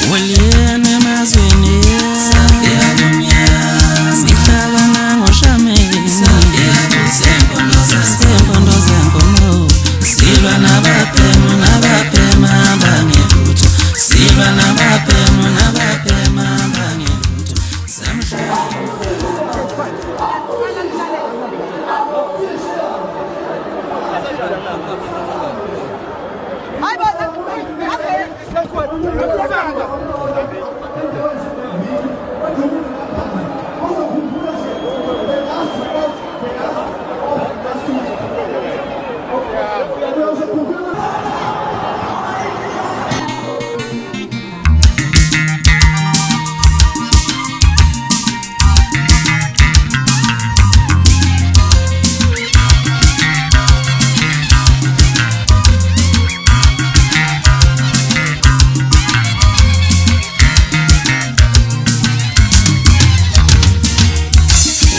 Waliyana emazweni sihlala nangoshameni sempondo zenkomo silwa nababhema bangelutho silwa nababhema bangelutho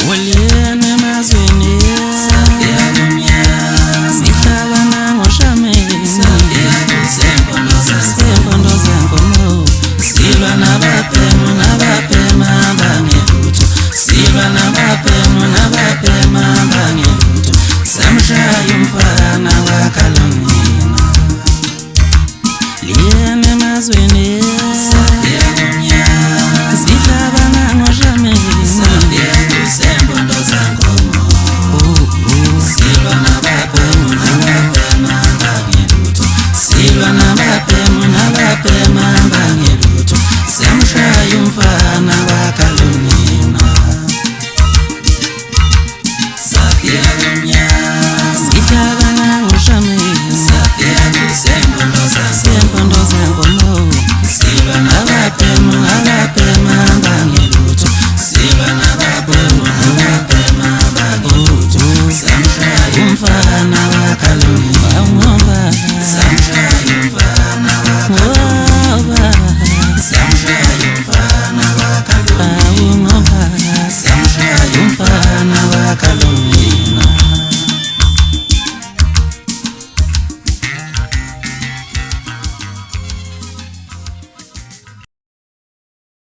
Waliyana emazweni sihlala nangoshameni sempondo zenkomo silwa nababhema bangelutho silwa nababhema bangelutho samshaya umfana wakalonina liyana emazweni